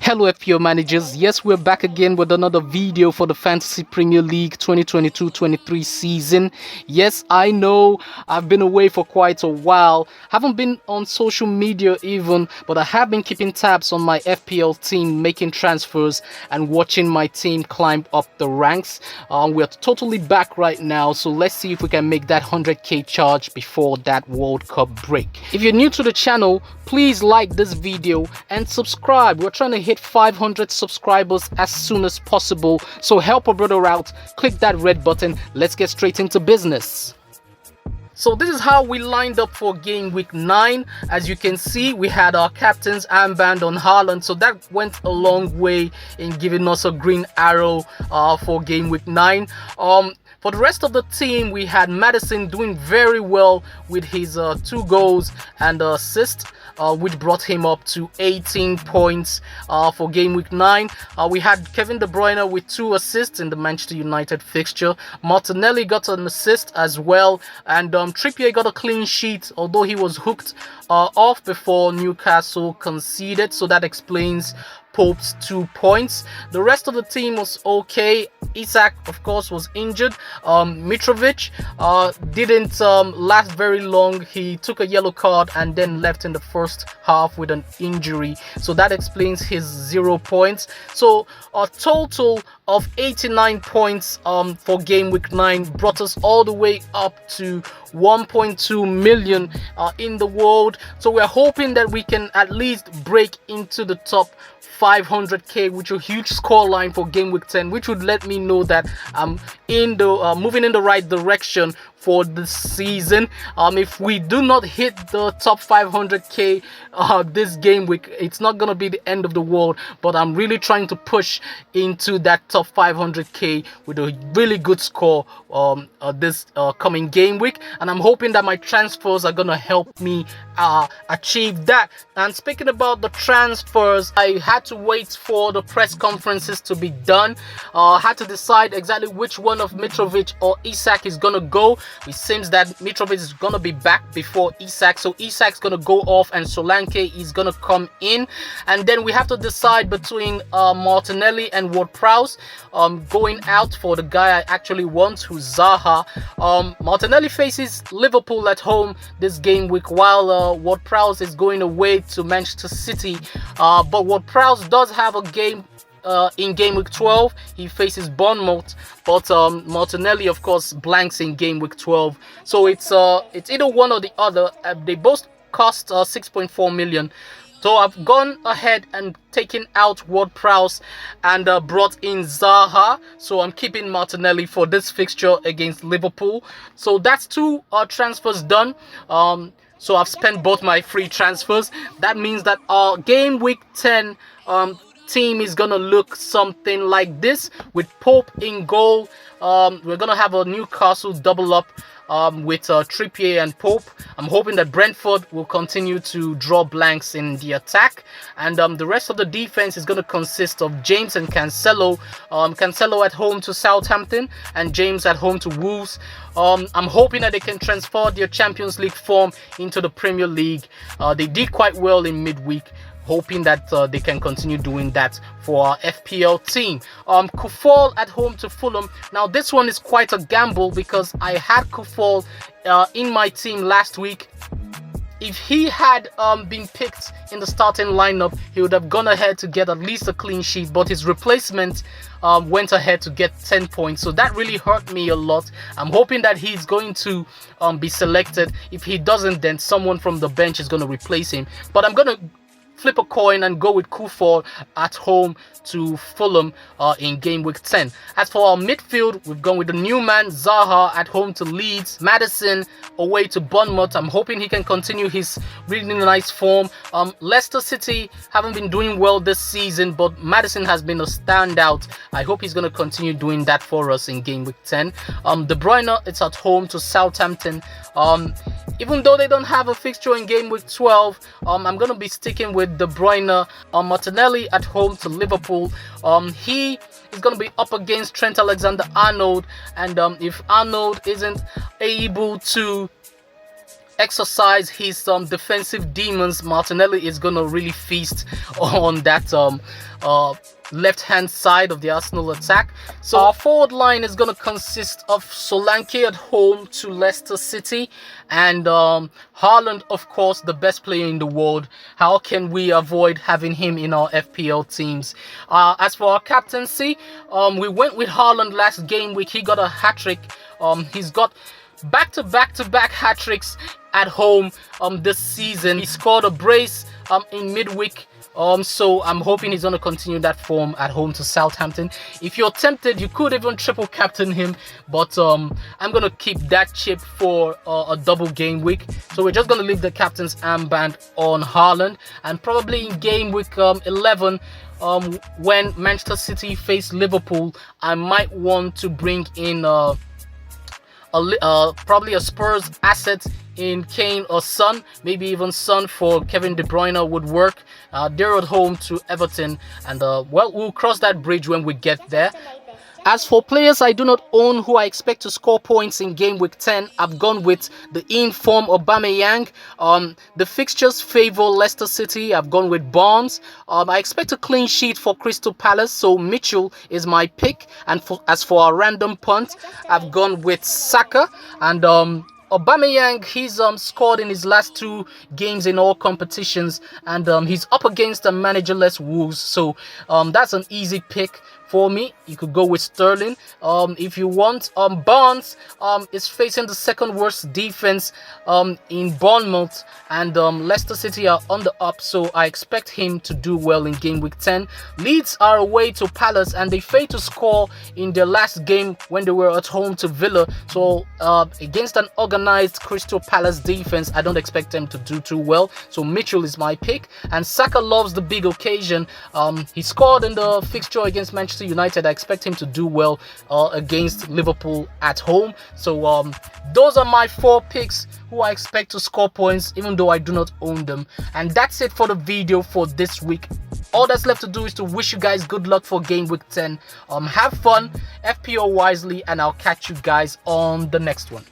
Hello FPL managers, yes, we're back again with another video for the Fantasy Premier League 2022-23 season. Yes, I know I've been away for quite a while, haven't been on social media even, but I have been keeping tabs on my FPL team, making transfers and watching my team climb up the ranks. We're totally back right now, so let's see if we can make that 100k charge before that World Cup break. If you're new to the channel, please like this video and subscribe. We're trying to hit 500 subscribers as soon as possible, so help a brother out. Click that red button. Let's get straight into business. So this is how we lined up for game week 9. As you can see, we had our captain's armband on Haaland, so that went a long way in giving us a green arrow for game week 9. For the rest of the team, we had Maddison doing very well with his 2 goals and assist, which brought him up to 18 points for game week 9. We had Kevin De Bruyne with 2 assists in the Manchester United fixture. Martinelli got an assist as well, and Trippier got a clean sheet, although he was hooked off before Newcastle conceded, so that explains Pope's 2 points. The rest of the team was okay. Isak, of course, was injured. Mitrovic didn't last very long. He took a yellow card and then left in the first half with an injury, so that explains his 0 points. So a total of 89 points for game week 9 brought us all the way up to 1.2 million in the world. So we're hoping that we can at least break into the top 500k, which is a huge score line for game week 10, which would let me know that I'm in the moving in the right direction for this season. If we do not hit the top 500k this game week, it's not gonna be the end of the world, but I'm really trying to push into that top 500k with a really good score this coming game week, and I'm hoping that my transfers are gonna help me achieve that. And speaking about the transfers, I had to wait for the press conferences to be done. Had to decide exactly which one of Mitrovic or Isak is gonna go. It seems that Mitrovic is gonna be back before Isak, so Isak's gonna go off and Solanke is gonna come in, and then we have to decide between Martinelli and Ward-Prowse. Going out for the guy I actually want, who's Zaha. Martinelli faces Liverpool at home this game week, while Ward-Prowse is going away to Manchester City. But Ward-Prowse does have a game in game week 12. He faces Bournemouth, but Martinelli, of course, blanks in game week 12. So it's either one or the other. They both cost 6.4 million. So I've gone ahead and taken out Ward-Prowse and brought in Zaha. So I'm keeping Martinelli for this fixture against Liverpool. So that's 2 transfers done. So I've spent both my free transfers. That means that our game week 10 team is gonna look something like this, with Pope in goal. We're gonna have a Newcastle double up with Trippier and Pope. I'm hoping that Brentford will continue to draw blanks in the attack, and the rest of the defense is going to consist of James and Cancelo. Cancelo at home to Southampton and James at home to Wolves. I'm hoping that they can transfer their Champions League form into the Premier League. They did quite well in midweek. Hoping that they can continue doing that for our FPL team. Kufal at home to Fulham. Now this one is quite a gamble because I had Kufal in my team last week. If he had been picked in the starting lineup, he would have gone ahead to get at least a clean sheet, but his replacement went ahead to get 10 points, so that really hurt me a lot. I'm hoping that he's going to be selected. If he doesn't, then someone from the bench is going to replace him, but I'm going to flip a coin and go with Kufal at home to Fulham in game week 10. As for our midfield, we've gone with the new man Zaha at home to Leeds, Maddison away to Bournemouth. I'm hoping he can continue his really nice form. Leicester City haven't been doing well this season, but Maddison has been a standout. I hope he's going to continue doing that for us in game week 10. De Bruyne, it's at home to Southampton. Even though they don't have a fixture in game week 12, I'm going to be sticking with De Bruyne. Martinelli at home to Liverpool. He is going to be up against Trent Alexander-Arnold, and if Arnold isn't able to exercise his defensive demons, Martinelli is gonna really feast on that left-hand side of the Arsenal attack. So our forward line is going to consist of Solanke at home to Leicester City, and Haaland, of course, the best player in the world. How can we avoid having him in our FPL teams? As for our captaincy, we went with Haaland last game week. He got a hat-trick. He's got back-to-back hat-tricks at home this season. He scored a brace in midweek. So I'm hoping he's going to continue that form at home to Southampton. If you're tempted, you could even triple captain him, but I'm going to keep that chip for a double game week. So we're just going to leave the captain's armband on Haaland, and probably in game week 11, when Manchester City face Liverpool, I might want to bring in probably a Spurs asset in Kane or Son, maybe even Son for Kevin De Bruyne would work. They're at home to Everton, and well, we'll cross that bridge when we get there. As for players I do not own who I expect to score points in game week 10, I've gone with the in-form Aubameyang. The fixtures favor Leicester City. I've gone with Barnes. I expect a clean sheet for Crystal Palace, so Mitchell is my pick. And as for our random punt, I've gone with Saka, and Aubameyang, he's scored in his last 2 games in all competitions, and he's up against a managerless Wolves, so that's an easy pick for me. You could go with Sterling if you want. Barnes is facing the second worst defense in Bournemouth, and Leicester City are on the up, so I expect him to do well in game week 10. Leeds are away to Palace, and they failed to score in their last game when they were at home to Villa, so against an organized Crystal Palace defense, I don't expect them to do too well, so Mitchell is my pick. And Saka loves the big occasion. He scored in the fixture against Manchester United. I expect him to do well against Liverpool at home. So those are my 4 picks who I expect to score points, even though I do not own them. And that's it for the video for this week. All that's left to do is to wish you guys good luck for game week 10. Have fun, FPL wisely, and I'll catch you guys on the next one.